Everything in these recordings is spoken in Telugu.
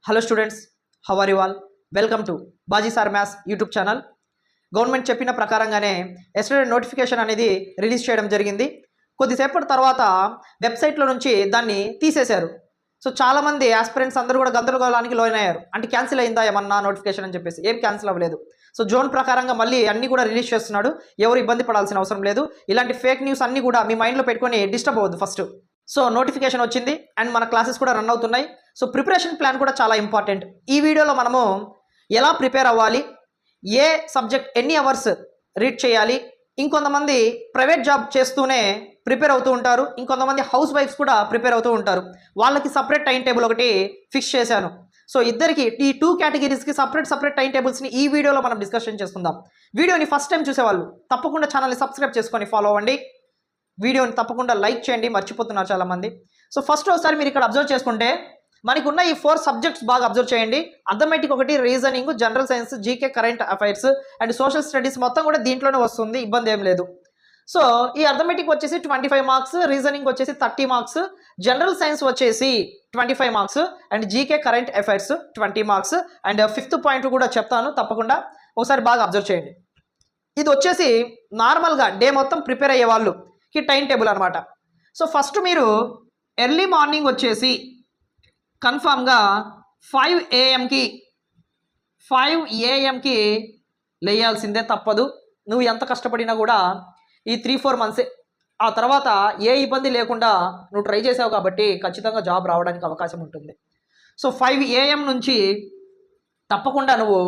Hello students, how are you all? Welcome to Baji sir maths YouTube channel. Government చెప్పిన ప్రకారంగానే ఎస్టర్డే నోటిఫికేషన్ అనేది రిలీజ్ చేయడం జరిగింది. కొద్దిసేపటి తర్వాత వెబ్సైట్లో నుంచి దాన్ని తీసేశారు. సో చాలామంది ఆస్పిరెంట్స్ అందరూ కూడా గందరగోళానికి లోనయ్యారు. అంటే క్యాన్సిల్ అయిందా ఏమన్నా నోటిఫికేషన్ అని చెప్పేసి. ఏం క్యాన్సిల్ అవ్వలేదు. సో జోన్ ప్రకారంగా మళ్ళీ అన్నీ కూడా రిలీజ్ చేస్తున్నాడు. ఎవరు ఇబ్బంది పడాల్సిన అవసరం లేదు. ఇలాంటి ఫేక్ న్యూస్ అన్నీ కూడా మీ మైండ్లో పెట్టుకొని డిస్టర్బ్ అవ్వద్దు ఫస్ట్. సో నోటిఫికేషన్ వచ్చింది అండ్ మన క్లాసెస్ కూడా రన్ అవుతున్నాయి. సో ప్రిపరేషన్ ప్లాన్ కూడా చాలా ఇంపార్టెంట్. ఈ వీడియోలో మనము ఎలా ప్రిపేర్ అవ్వాలి, ఏ సబ్జెక్ట్ ఎన్ని అవర్స్ రీడ్ చేయాలి, ఇంకొంతమంది ప్రైవేట్ జాబ్ చేస్తూనే ప్రిపేర్ అవుతూ ఉంటారు, ఇంకొంతమంది హౌస్ వైఫ్స్ కూడా ప్రిపేర్ అవుతూ ఉంటారు. వాళ్ళకి సపరేట్ టైం టేబుల్ ఒకటి ఫిక్స్ చేశాను. సో ఇద్దరికి ఈ 2 కేటగిరీస్కి సపరేట్ టైం టేబుల్స్ని ఈ వీడియోలో మనం డిస్కషన్ చేసుకుందాం. వీడియోని ఫస్ట్ టైం చూసేవాళ్ళు తప్పకుండా ఛానల్ని సబ్స్క్రైబ్ చేసుకొని ఫాలో అవ్వండి. వీడియోని తప్పకుండా లైక్ చేయండి, మర్చిపోతున్నారు చాలామంది. సో ఫస్ట్ ఒకసారి మీరు ఇక్కడ అబ్జర్వ్ చేసుకుంటే మనకు ఉన్న ఈ 4 సబ్జెక్ట్స్ బాగా అబ్జర్వ్ చేయండి. అథమెటిక్ ఒకటి, reasoning, general science, GK, current affairs and social studies మొత్తం కూడా దీంట్లోనే వస్తుంది, ఇబ్బంది ఏం లేదు. సో ఈ అథమెటిక్ వచ్చేసి 25 మార్క్స్, రీజనింగ్ వచ్చేసి 30 మార్క్స్, జనరల్ సైన్స్ వచ్చేసి 25 marks and GK current affairs 20 marks and 5th point కూడా చెప్తాను, తప్పకుండా ఒకసారి బాగా అబ్జర్వ్ చేయండి. ఇది వచ్చేసి నార్మల్గా డే మొత్తం ప్రిపేర్ అయ్యే వాళ్ళు ఈ టైం టేబుల్ అనమాట. సో ఫస్ట్ మీరు ఎర్లీ మార్నింగ్ వచ్చేసి కన్ఫామ్గా 5 AM లేయాల్సిందే, తప్పదు. నువ్వు ఎంత కష్టపడినా కూడా ఈ 3-4 మంత్సే. ఆ తర్వాత ఏ ఇబ్బంది లేకుండా నువ్వు ట్రై చేసావు కాబట్టి ఖచ్చితంగా జాబ్ రావడానికి అవకాశం ఉంటుంది. సో 5 AM నుంచి తప్పకుండా నువ్వు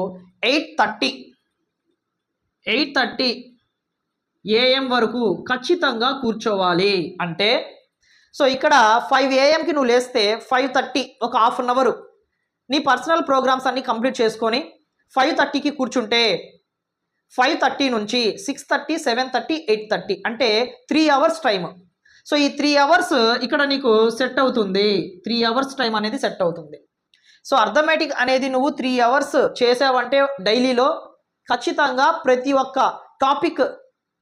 8:30 AM వరకు ఖచ్చితంగా కూర్చోవాలి. అంటే సో ఇక్కడ 5 AMకి నువ్వు లేస్తే 5:30 ఒక హాఫ్ అన్ అవర్ నీ పర్సనల్ ప్రోగ్రామ్స్ అన్నీ కంప్లీట్ చేసుకొని 5:30కి కూర్చుంటే 5:30 నుంచి 6:30, 7:30, 8:30 అంటే 3 అవర్స్ టైం. సో ఈ 3 అవర్స్ ఇక్కడ నీకు సెట్ అవుతుంది. 3 అవర్స్ టైం అనేది సెట్ అవుతుంది. సో అర్థమెటిక్ అనేది నువ్వు 3 అవర్స్ చేసావంటే డైలీలో ఖచ్చితంగా ప్రతి ఒక్క టాపిక్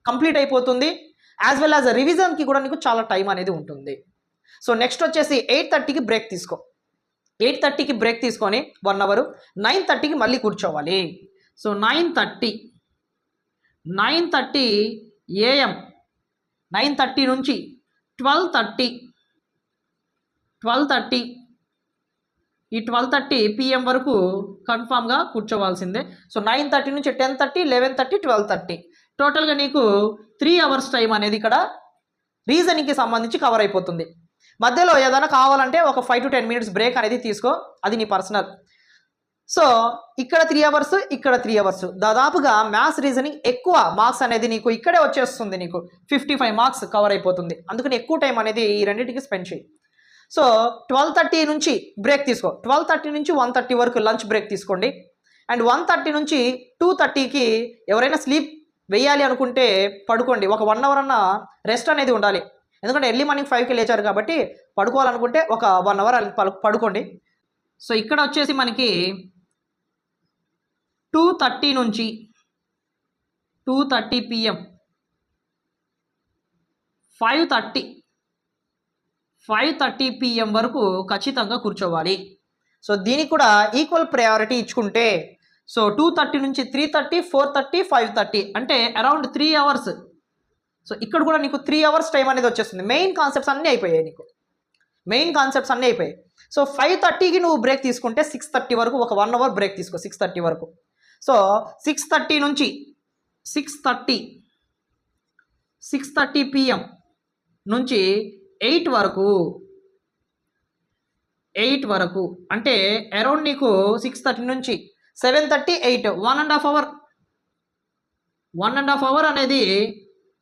కంప్లీట్ అయిపోతుంది. యాజ్ వెల్ యాజ్ రివిజన్కి కూడా నీకు చాలా టైం అనేది ఉంటుంది. సో నెక్స్ట్ వచ్చేసి 8:30కి బ్రేక్ తీసుకో. 8:30కి బ్రేక్ తీసుకొని 1 అవర్ 9:30కి మళ్ళీ కూర్చోవాలి. సో 9:30 AM, 9:30 నుంచి 12:30 ఈ 12:30 PM వరకు కన్ఫామ్గా కూర్చోవాల్సిందే. సో 9:30 నుంచి 10:30, 11:30, 12:30 టోటల్గా నీకు 3 అవర్స్ టైం అనేది ఇక్కడ రీజనింగ్కి సంబంధించి కవర్ అయిపోతుంది. మధ్యలో ఏదైనా కావాలంటే ఒక 5 to 10 minutes బ్రేక్ అనేది తీసుకో, అది నీ పర్సనల్. సో ఇక్కడ 3 అవర్స్, ఇక్కడ 3 అవర్స్, దాదాపుగా మ్యాథ్స్ రీజనింగ్ ఎక్కువ మార్క్స్ అనేది నీకు ఇక్కడే వచ్చేస్తుంది. నీకు 55 మార్క్స్ కవర్ అయిపోతుంది. అందుకని ఎక్కువ టైం అనేది ఈ రెండింటికి స్పెండ్ చేయి. సో 12:30 నుంచి బ్రేక్ తీసుకో. 12:30 నుంచి 1:30 వరకు లంచ్ బ్రేక్ తీసుకోండి. అండ్ 1:30 నుంచి 2:30కి ఎవరైనా స్లీప్ వేయాలి అనుకుంటే పడుకోండి. ఒక 1 అవర్ అన్న రెస్ట్ అనేది ఉండాలి. ఎందుకంటే ఎర్లీ మార్నింగ్ 5కి లేచారు కాబట్టి పడుకోవాలనుకుంటే ఒక 1 అవర్ పడుకోండి. సో ఇక్కడ వచ్చేసి మనకి 2:30 నుంచి 2:30 PM 5:30 PM వరకు ఖచ్చితంగా కూర్చోవాలి. సో దీనికి కూడా ఈక్వల్ ప్రయారిటీ ఇచ్చుకుంటే సో 2:30 నుంచి 3:30, 4:30, 5:30 అంటే అరౌండ్ 3 అవర్స్. సో ఇక్కడ కూడా నీకు 3 అవర్స్ టైం అనేది వచ్చేస్తుంది. మెయిన్ కాన్సెప్ట్స్ అన్నీ అయిపోయాయి. సో 5:30కి నువ్వు బ్రేక్ తీసుకుంటే 6:30 వరకు ఒక 1 అవర్ బ్రేక్ తీసుకో. 6:30 వరకు. సో 6:30 నుంచి 6:30 PM నుంచి 8 వరకు అంటే అరౌండ్ నీకు 6:30 నుంచి 7:30, 8 1.5 అవర్ అనేది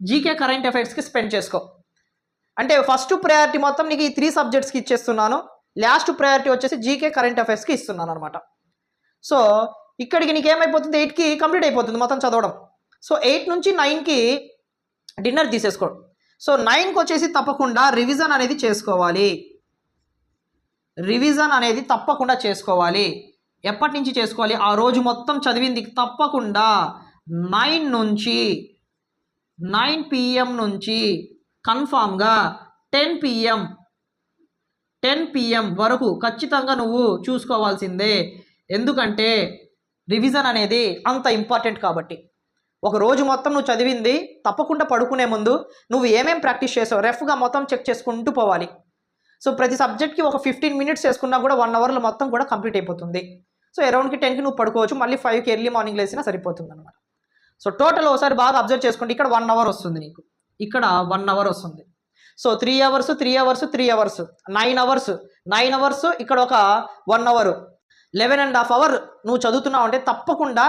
జీకే కరెంట్ అఫైర్స్కి స్పెండ్ చేసుకో. అంటే ఫస్ట్ ప్రయారిటీ మొత్తం నీకు ఈ 3 సబ్జెక్ట్స్కి ఇచ్చేస్తున్నాను. లాస్ట్ ప్రయారిటీ వచ్చేసి జీకే కరెంట్ అఫైర్స్కి ఇస్తున్నాను అనమాట. సో ఇక్కడికి నీకు ఏమైపోతుంది, 8కి కంప్లీట్ అయిపోతుంది మొత్తం చదవడం. సో 8 నుంచి 9కి డిన్నర్ తీసేసుకో. సో 9కి వచ్చేసి తప్పకుండా రివిజన్ అనేది చేసుకోవాలి. ఎప్పటి నుంచి చేసుకోవాలి? ఆ రోజు మొత్తం చదివింది తప్పకుండా 9 PM నుంచి కన్ఫామ్గా 10 PM 10 PM వరకు ఖచ్చితంగా నువ్వు చూసుకోవాల్సిందే. ఎందుకంటే రివిజన్ అనేది అంత ఇంపార్టెంట్ కాబట్టి. ఒక రోజు మొత్తం నువ్వు చదివింది తప్పకుండా పడుకునే ముందు నువ్వు ఏమేం ప్రాక్టీస్ చేసావు రఫ్గా మొత్తం చెక్ చేసుకుంటూ పోవాలి. సో ప్రతి సబ్జెక్ట్కి ఒక 15 మినిట్స్ వేసుకున్నా కూడా 1 అవర్లో మొత్తం కూడా కంప్లీట్ అయిపోతుంది. సో అరౌండ్కి 10కి నువ్వు పడుకోవచ్చు, మళ్ళీ 5కి ఎర్లీ మార్నింగ్ లేసినా సరిపోతుంది అనమాట. సో టోటల్ ఒకసారి బాగా అబ్జర్వ్ చేసుకుంటే ఇక్కడ 1 అవర్ వస్తుంది నీకు, ఇక్కడ 1 అవర్ వస్తుంది. So 3 hours 3 hours 3 hours 9 hours 9 hours, ఇక్కడ ఒక 1 అవర్ 11.5 అవర్ నువ్వు చదువుతున్నావు అంటే తప్పకుండా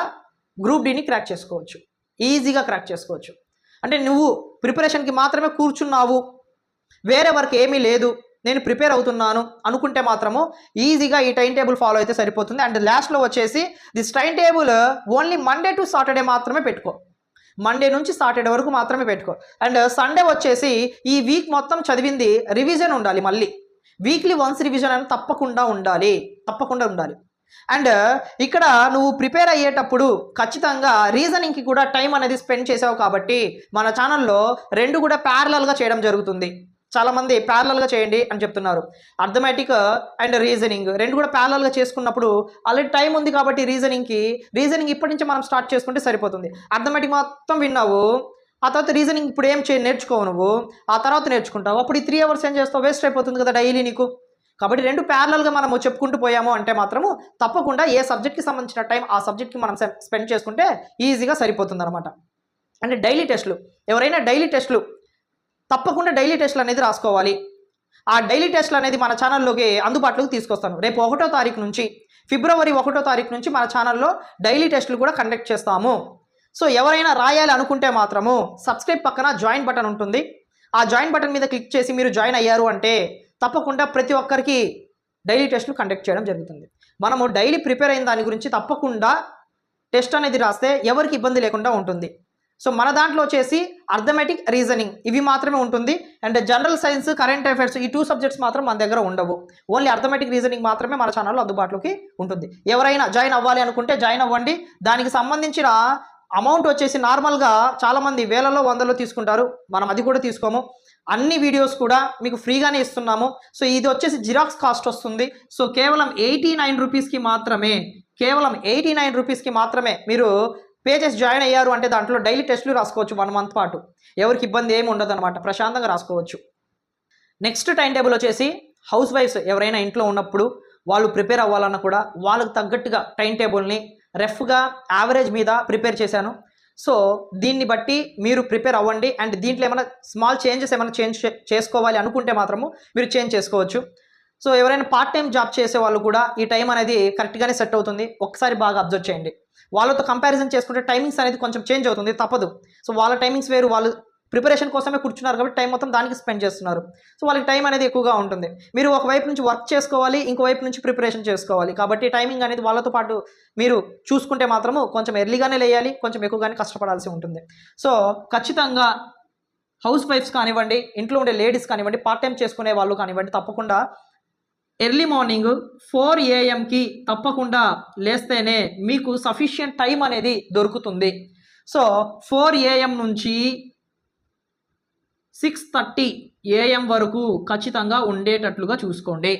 గ్రూప్ డీని క్రాక్ చేసుకోవచ్చు, ఈజీగా క్రాక్ చేసుకోవచ్చు. అంటే నువ్వు ప్రిపరేషన్కి మాత్రమే కూర్చున్నావు, వేరే వర్క్ ఏమీ లేదు, నేను ప్రిపేర్ అవుతున్నాను అనుకుంటే మాత్రము ఈజీగా ఈ టైం టేబుల్ ఫాలో అయితే సరిపోతుంది. అండ్ లాస్ట్లో వచ్చేసి this time table only Monday to Saturday మాత్రమే పెట్టుకో, మండే నుంచి సాటర్డే వరకు మాత్రమే పెట్టుకో. అండ్ సండే వచ్చేసి ఈ వీక్ మొత్తం చదివింది రివిజన్ ఉండాలి, మళ్ళీ వీక్లీ వన్స్ రివిజన్ అని తప్పకుండా ఉండాలి. అండ్ ఇక్కడ నువ్వు ప్రిపేర్ అయ్యేటప్పుడు ఖచ్చితంగా రీజనింగ్కి కూడా టైం అనేది స్పెండ్ చేసావు కాబట్టి మన ఛానల్లో 2 కూడా ప్యారలల్గా చేయడం జరుగుతుంది. చాలామంది ప్యారలల్గా చేయండి అని చెప్తున్నారు. అర్థమెటిక్ అండ్ రీజనింగ్ 2 కూడా ప్యారలల్గా చేసుకున్నప్పుడు ఆల్రెడీ టైం ఉంది కాబట్టి రీజనింగ్ ఇప్పటి నుంచి మనం స్టార్ట్ చేసుకుంటే సరిపోతుంది. అర్థమెటిక్ మొత్తం విన్నావు, ఆ తర్వాత రీజనింగ్ ఇప్పుడు ఏం నేర్చుకోవు నువ్వు, ఆ తర్వాత నేర్చుకుంటావు. అప్పుడు ఈ 3 అవర్స్ ఏం చేస్తావు, వేస్ట్ అయిపోతుంది కదా డైలీ నీకు. కాబట్టి 2 ప్యారలల్గా మనము చెప్పుకుంటూ పోయాము అంటే మాత్రము తప్పకుండా ఏ సబ్జెక్ట్కి సంబంధించిన టైం ఆ సబ్జెక్ట్కి మనం స్పెండ్ చేసుకుంటే ఈజీగా సరిపోతుంది అనమాట. అంటే డైలీ టెస్టులు, ఎవరైనా డైలీ టెస్టులు తప్పకుండా డైలీ టెస్టులు అనేది రాసుకోవాలి. ఆ డైలీ టెస్టులు అనేది మన ఛానల్లోకి అందుబాటులోకి తీసుకొస్తాను. రేపు 1వ తారీఖు నుంచి, ఫిబ్రవరి 1వ తారీఖు నుంచి మన ఛానల్లో డైలీ టెస్టులు కూడా కండక్ట్ చేస్తాము. సో ఎవరైనా రాయాలి అనుకుంటే మాత్రము సబ్స్క్రైబ్ పక్కన జాయిన్ బటన్ ఉంటుంది, ఆ జాయిన్ బటన్ మీద క్లిక్ చేసి మీరు జాయిన్ అయ్యారు అంటే తప్పకుండా ప్రతి ఒక్కరికి డైలీ టెస్టులు కండక్ట్ చేయడం జరుగుతుంది. మనము డైలీ ప్రిపేర్ అయిన దాని గురించి తప్పకుండా టెస్ట్ అనేది రాస్తే ఎవరికి ఇబ్బంది లేకుండా ఉంటుంది. సో మన దాంట్లో వచ్చేసి అర్థమెటిక్, రీజనింగ్ ఇవి మాత్రమే ఉంటుంది. And general science, current affairs ఈ 2 సబ్జెక్ట్స్ మాత్రం మన దగ్గర ఉండవు. ఓన్లీ అర్థమెటిక్, రీజనింగ్ మాత్రమే మన ఛానల్లో అందుబాటులోకి ఉంటుంది. ఎవరైనా జాయిన్ అవ్వాలి అనుకుంటే జాయిన్ అవ్వండి. దానికి సంబంధించిన అమౌంట్ వచ్చేసి నార్మల్గా చాలామంది వేలలో వందలో తీసుకుంటారు, మనం అది కూడా తీసుకోము. అన్ని వీడియోస్ కూడా మీకు ఫ్రీగానే ఇస్తున్నాము. సో ఇది వచ్చేసి జిరాక్స్ కాస్ట్ వస్తుంది. సో కేవలం 89 రూపీస్కి మాత్రమే, కేవలం 89 రూపీస్కి మాత్రమే మీరు పే చేసి జాయిన్ అయ్యారు అంటే దాంట్లో డైలీ టెస్టులు రాసుకోవచ్చు 1 మంత్ పాటు. ఎవరికి ఇబ్బంది ఏమి ఉండదు అనమాట, ప్రశాంతంగా రాసుకోవచ్చు. నెక్స్ట్ టైం టేబుల్ వచ్చేసి హౌస్ వైఫ్స్ ఎవరైనా ఇంట్లో ఉన్నప్పుడు వాళ్ళు ప్రిపేర్ అవ్వాలన్నా కూడా వాళ్ళకు తగ్గట్టుగా టైం టేబుల్ని రఫ్గా యావరేజ్ మీద ప్రిపేర్ చేశాను. సో దీన్ని బట్టి మీరు ప్రిపేర్ అవ్వండి. అండ్ దీంట్లో ఏమైనా స్మాల్ చేంజెస్ ఏమైనా చేసుకోవాలి అనుకుంటే మాత్రము మీరు చేంజ్ చేసుకోవచ్చు. సో ఎవరైనా పార్ట్ టైం జాబ్ చేసే వాళ్ళు కూడా ఈ టైం అనేది కరెక్ట్గానే సెట్ అవుతుంది. ఒకసారి బాగా అబ్జర్వ్ చేయండి. వాళ్ళతో కంపారిజన్ చేసుకుంటే టైమింగ్స్ అనేది కొంచెం చేంజ్ అవుతుంది, తప్పదు. సో వాళ్ళ టైమింగ్స్ వేరు, వాళ్ళు ప్రిపరేషన్ కోసమే కూర్చున్నారు కాబట్టి టైం మొత్తం దానికి స్పెండ్ చేస్తున్నారు. సో వాళ్ళకి టైం అనేది ఎక్కువగా ఉంటుంది. మీరు ఒకవైపు నుంచి వర్క్ చేసుకోవాలి, ఇంకోవైపు నుంచి ప్రిపరేషన్ చేసుకోవాలి. కాబట్టి టైమింగ్ అనేది వాళ్ళతో పాటు మీరు చూసుకుంటే మాత్రము కొంచెం ఎర్లీగానే లేయాలి, కొంచెం ఎక్కువగానే కష్టపడాల్సి ఉంటుంది. సో ఖచ్చితంగా హౌస్ వైఫ్స్ కానివ్వండి, ఇంట్లో ఉండే లేడీస్ కానివ్వండి, పార్ట్ టైం చేసుకునే వాళ్ళు కానివ్వండి, తప్పకుండా ఎర్లీ మార్నింగ్ 4 AM తప్పకుండా లేస్తేనే మీకు సఫిషియంట్ టైం అనేది దొరుకుతుంది. సో 4 AM నుంచి 6:30 AM వరకు ఖచ్చితంగా ఉండేటట్లుగా చూసుకోండి.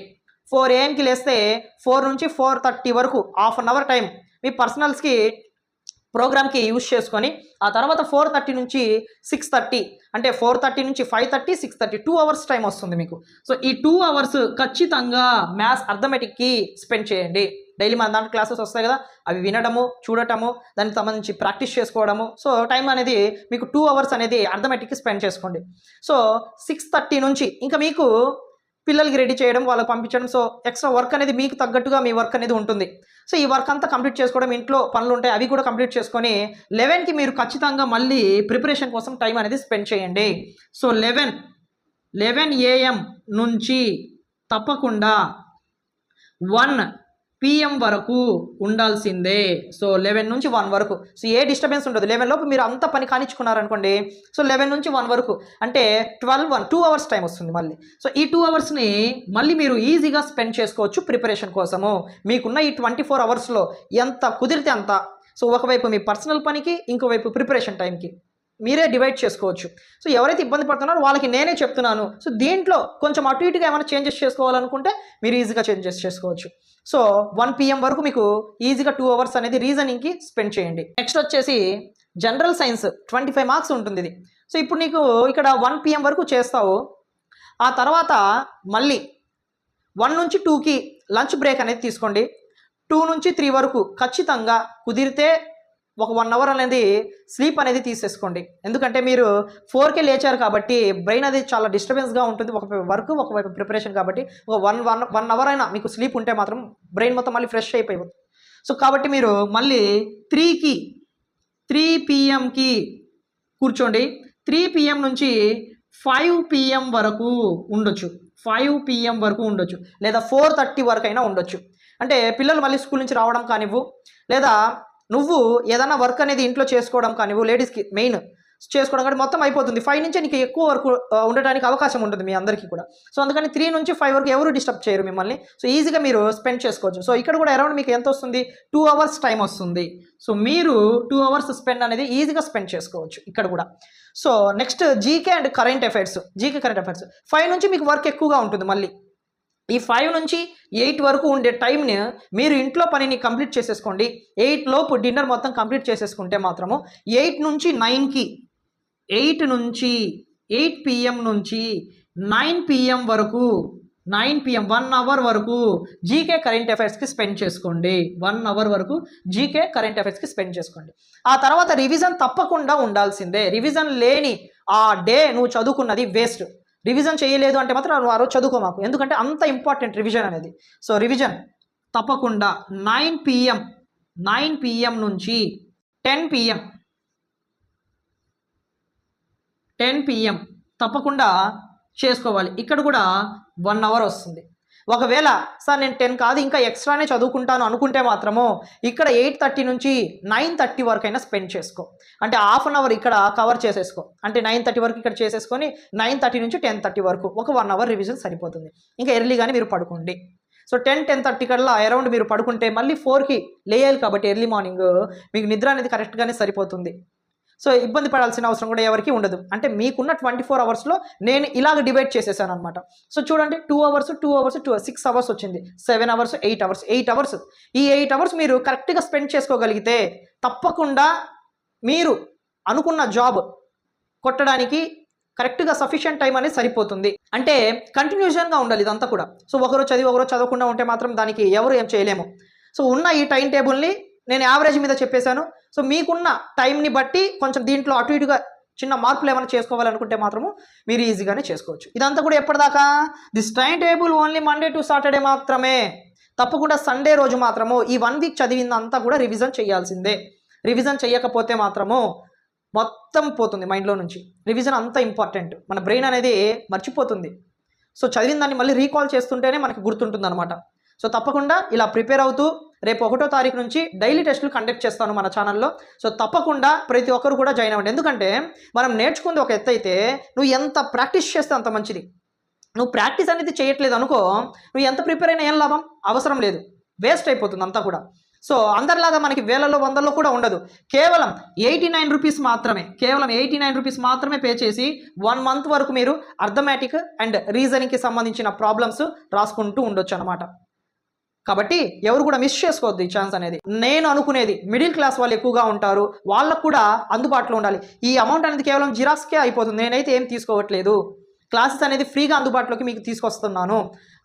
4 AM లేస్తే 4 నుంచి 4:30 వరకు హాఫ్ అన్ అవర్ టైం మీ పర్సనల్స్కి ప్రోగ్రామ్కి యూజ్ చేసుకొని ఆ తర్వాత 4:30 నుంచి 6:30 అంటే 4:30 నుంచి 5:30 6:30 2 అవర్స్ టైం వస్తుంది మీకు. సో ఈ 2 అవర్స్ ఖచ్చితంగా మ్యాథ్స్ అర్థమెటిక్కి స్పెండ్ చేయండి. డైలీ మన దాంట్లో క్లాసెస్ వస్తాయి కదా, అవి వినడము, చూడటము, దానికి సంబంధించి ప్రాక్టీస్ చేసుకోవడము. సో టైం అనేది మీకు 2 అవర్స్ అనేది అర్థమెటిక్కి స్పెండ్ చేసుకోండి. సో 6:30 నుంచి ఇంకా మీకు పిల్లలకి రెడీ చేయడం, వాళ్ళకి పంపించడం, సో ఎక్స్ట్రా వర్క్ అనేది మీకు తగ్గట్టుగా మీ వర్క్ అనేది ఉంటుంది. సో ఈ వర్క్ అంతా కంప్లీట్ చేసుకోవడం, ఇంట్లో పనులు ఉంటాయి అవి కూడా కంప్లీట్ చేసుకొని 11కి మీరు ఖచ్చితంగా మళ్ళీ ప్రిపరేషన్ కోసం టైం అనేది స్పెండ్ చేయండి. సో 11 AM నుంచి తప్పకుండా 1 PM వరకు ఉండాల్సిందే. సో 11 నుంచి 1 వరకు. సో ఏ డిస్టర్బెన్స్ ఉండదు. 11 లోపు మీరు అంత పని కానిచ్చుకున్నారనుకోండి, సో 11 నుంచి 1 వరకు అంటే 2 అవర్స్ టైం వస్తుంది మళ్ళీ. సో ఈ 2 అవర్స్ని మళ్ళీ మీరు ఈజీగా స్పెండ్ చేసుకోవచ్చు ప్రిపరేషన్ కోసము. మీకున్న ఈ 24 అవర్స్లో ఎంత కుదిరితే అంత. సో ఒకవైపు మీ పర్సనల్ పనికి, ఇంకోవైపు ప్రిపరేషన్ టైంకి మీరే డివైడ్ చేసుకోవచ్చు. సో ఎవరైతే ఇబ్బంది పడుతున్నారో వాళ్ళకి నేనే చెప్తున్నాను. సో దీంట్లో కొంచెం అటు ఇటుగా ఏమైనా చేంజెస్ చేసుకోవాలనుకుంటే మీరు ఈజీగా చేంజెస్ చేసుకోవచ్చు. సో 1 PM వరకు మీకు ఈజీగా 2 అవర్స్ అనేది రీజనింగ్కి స్పెండ్ చేయండి. నెక్స్ట్ వచ్చేసి జనరల్ సైన్స్ 25 మార్క్స్ ఉంటుంది ఇది. సో ఇప్పుడు నీకు ఇక్కడ 1 PM వరకు చేస్తావు. ఆ తర్వాత మళ్ళీ 1 నుంచి 2కి లంచ్ బ్రేక్ అనేది తీసుకోండి. 2 నుంచి 3 వరకు ఖచ్చితంగా కుదిరితే ఒక 1 అవర్ అనేది స్లీప్ అనేది తీసేసుకోండి. ఎందుకంటే మీరు 4కే లేచారు కాబట్టి బ్రెయిన్ అది చాలా డిస్టర్బెన్స్గా ఉంటుంది. ఒకవైపు వర్క్ ఒకవైపు ప్రిపరేషన్ కాబట్టి ఒక 1 అవర్ అయినా మీకు స్లీప్ ఉంటే మాత్రం బ్రెయిన్ మొత్తం మళ్ళీ ఫ్రెష్ అయిపోయింది. సో కాబట్టి మీరు మళ్ళీ 3 PMకి కూర్చోండి. 3 PM నుంచి 5 PM వరకు ఉండొచ్చు. 5 PM వరకు ఉండొచ్చు, లేదా 4:30 వరకు అయినా ఉండొచ్చు. అంటే పిల్లలు మళ్ళీ స్కూల్ నుంచి రావడం కానివ్వు, లేదా నువ్వు ఏదైనా వర్క్ అనేది ఇంట్లో చేసుకోవడం కానివ్వు, లేడీస్కి మెయిన్ చేసుకోవడం కానీ మొత్తం అయిపోతుంది. 5 నుంచి నీకు ఎక్కువ వరకు ఉండడానికి అవకాశం ఉంటుంది మీ అందరికీ కూడా. సో అందుకని 3 నుంచి 5 వరకు ఎవరు డిస్టర్బ్ చేయరు మిమ్మల్ని. సో ఈజీగా మీరు స్పెండ్ చేసుకోవచ్చు. సో ఇక్కడ కూడా అరౌండ్ మీకు ఎంత వస్తుంది, 2 అవర్స్ టైం వస్తుంది. సో మీరు 2 అవర్స్ స్పెండ్ అనేది ఈజీగా స్పెండ్ చేసుకోవచ్చు ఇక్కడ కూడా. So next GK and current affairs. 5 నుంచి మీకు వర్క్ ఎక్కువగా ఉంటుంది. మళ్ళీ ఈ 5 నుంచి 8 వరకు ఉండే టైంని మీరు ఇంట్లో పనిని కంప్లీట్ చేసేసుకోండి. 8 లోపు డిన్నర్ మొత్తం కంప్లీట్ చేసేసుకుంటే మాత్రము 8 నుంచి 9కి 8 PM నుంచి 9 PM వరకు 1 అవర్ వరకు జీకే కరెంట్ అఫైర్స్కి స్పెండ్ చేసుకోండి. 1 అవర్ వరకు జీకే కరెంట్ అఫైర్స్కి స్పెండ్ చేసుకోండి. ఆ తర్వాత రివిజన్ తప్పకుండా ఉండాల్సిందే. రివిజన్ లేని ఆ డే నువ్వు చదువుకున్నది వేస్ట్. రివిజన్ చేయలేదు అంటే మాత్రం నువ్వు ఆ రోజు చదువుకో మాకు, ఎందుకంటే అంత ఇంపార్టెంట్ రివిజన్ అనేది. సో రివిజన్ తప్పకుండా 9 PM నుంచి 10 PM తప్పకుండా చేసుకోవాలి. ఇక్కడ కూడా 1 అవర్ వస్తుంది. ఒకవేళ సార్ నేను 10 కాదు ఇంకా ఎక్స్ట్రానే చదువుకుంటాను అనుకుంటే మాత్రము ఇక్కడ 8:30 నుంచి 9:30 వరకు అయినా స్పెండ్ చేసుకో. అంటే ½ అన్ అవర్ ఇక్కడ కవర్ చేసేసుకో. అంటే 9:30 వరకు ఇక్కడ చేసేసుకొని 9:30 నుంచి 10:30 వరకు ఒక 1 అవర్ రివిజన్ సరిపోతుంది. ఇంకా ఎర్లీగానే మీరు పడుకోండి. సో 10-10:30 కల్లా అరౌండ్ మీరు పడుకుంటే మళ్ళీ 4కి లేయాలి కాబట్టి ఎర్లీ మార్నింగ్ మీకు నిద్ర అనేది కరెక్ట్గానే సరిపోతుంది. సో ఇబ్బంది పడాల్సిన అవసరం కూడా ఎవరికి ఉండదు. అంటే మీకున్న 24 అవర్స్లో నేను ఇలాగ డివైడ్ చేసేసాను అనమాట. సో చూడండి 2 అవర్స్ 6 అవర్స్ వచ్చింది. 7 అవర్స్ 8 అవర్స్. ఈ 8 అవర్స్ మీరు కరెక్ట్గా స్పెండ్ చేసుకోగలిగితే తప్పకుండా మీరు అనుకున్న జాబ్ కొట్టడానికి కరెక్ట్గా సఫిషియంట్ టైం అనేది సరిపోతుంది. అంటే కంటిన్యూషన్గా ఉండాలి ఇదంతా కూడా. సో ఒకరోజు చదివి ఒకరోజు చదవకుండా ఉంటే మాత్రం దానికి ఎవరు ఏం చేయలేము. సో ఉన్న ఈ టైం టేబుల్ని నేను యావరేజ్ మీద చెప్పేశాను. సో మీకున్న టైంని బట్టి కొంచెం దీంట్లో అటు ఇటుగా చిన్న మార్పులు ఏమైనా చేసుకోవాలనుకుంటే మాత్రము మీరు ఈజీగానే చేసుకోవచ్చు. ఇదంతా కూడా ఎప్పటిదాకా this time table only Monday to Saturday మాత్రమే. తప్పకుండా సండే రోజు మాత్రము ఈ 1 వీక్ చదివిందంతా కూడా రివిజన్ చేయాల్సిందే. రివిజన్ చేయకపోతే మాత్రము మొత్తం పోతుంది మైండ్లో నుంచి. రివిజన్ అంత ఇంపార్టెంట్. మన బ్రెయిన్ అనేది మర్చిపోతుంది. సో చదివిన దాన్ని మళ్ళీ రీకాల్ చేస్తుంటేనే మనకి గుర్తుంటుంది అనమాట. సో తప్పకుండా ఇలా ప్రిపేర్ అవుతూ రేపు 1వ తారీఖు నుంచి డైలీ టెస్టులు కండక్ట్ చేస్తాను మన ఛానల్లో. సో తప్పకుండా ప్రతి ఒక్కరు కూడా జాయిన్ అవ్వండి. ఎందుకంటే మనం నేర్చుకుంది ఒక ఎత్తు అయితే నువ్వు ఎంత ప్రాక్టీస్ చేస్తే అంత మంచిది. నువ్వు ప్రాక్టీస్ అనేది చేయట్లేదు అనుకో, నువ్వు ఎంత ప్రిపేర్ అయినా ఏం లాభం, అవసరం లేదు, వేస్ట్ అయిపోతుంది అంతా కూడా. సో అందరిలాగా మనకి వేలలో 100లో కూడా ఉండదు. కేవలం 89 రూపీస్ మాత్రమే, కేవలం 89 రూపీస్ మాత్రమే పే చేసి 1 మంత్ వరకు మీరు అర్థమెటిక్ అండ్ రీజనింగ్కి సంబంధించిన ప్రాబ్లమ్స్ రాసుకుంటూ ఉండొచ్చు అనమాట. కాబట్టి ఎవరు కూడా మిస్ చేసుకోవద్దు ఈ ఛాన్స్ అనేది. నేను అనుకునేది మిడిల్ క్లాస్ వాళ్ళు ఎక్కువగా ఉంటారు, వాళ్ళకు కూడా అందుబాటులో ఉండాలి. ఈ అమౌంట్ అనేది కేవలం జిరాక్స్కే అయిపోతుంది. నేనైతే ఏం తీసుకోవట్లేదు. క్లాసెస్ అనేది ఫ్రీగా అందుబాటులోకి మీకు తీసుకొస్తున్నాను.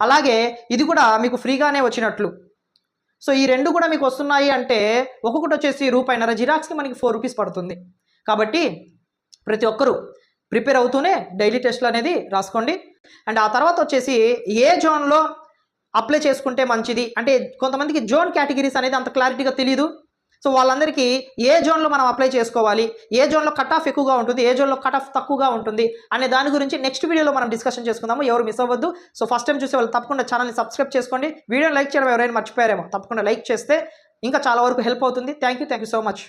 అలాగే ఇది కూడా మీకు ఫ్రీగానే వచ్చినట్లు. సో ఈ 2 కూడా మీకు వస్తున్నాయి అంటే ఒక్కొక్కటి వచ్చేసి ₹1.5 జిరాక్స్కి మనకి 4 రూపీస్ పడుతుంది. కాబట్టి ప్రతి ఒక్కరూ ప్రిపేర్ అవుతూనే డైలీ టెస్ట్లు అనేది రాసుకోండి. అండ్ ఆ తర్వాత వచ్చేసి ఏ జోన్లో అప్లై చేసుకుంటే మంచిది అంటే కొంతమందికి జోన్ కేటగిరీస్ అనేది అంత క్లారిటీగా తెలియదు. సో వాళ్ళందరికీ ఏ జోన్లో మనం అప్లై చేసుకోవాలి, ఏ జోన్లో కట్ ఆఫ్ ఎక్కువగా ఉంటుంది, ఏ జోన్లో కట్ ఆఫ్ తక్కువగా ఉంటుంది అనే దాని గురించి నెక్స్ట్ వీడియోలో మనం డిస్కషన్ చేసుకుందాము. ఎవరు మిస్ అవ్వద్దు. సో ఫస్ట్ టైం చూసే వాళ్ళు తప్పకుండా ఛానల్ని సబ్స్క్రైబ్ చేసుకోండి. వీడియోని లైక్ చేయడం ఎవరైనా మర్చిపోయారేమో తప్పకుండా లైక్ చేస్తే ఇంకా చాలా వరకు హెల్ప్ అవుతుంది. Thank you so much.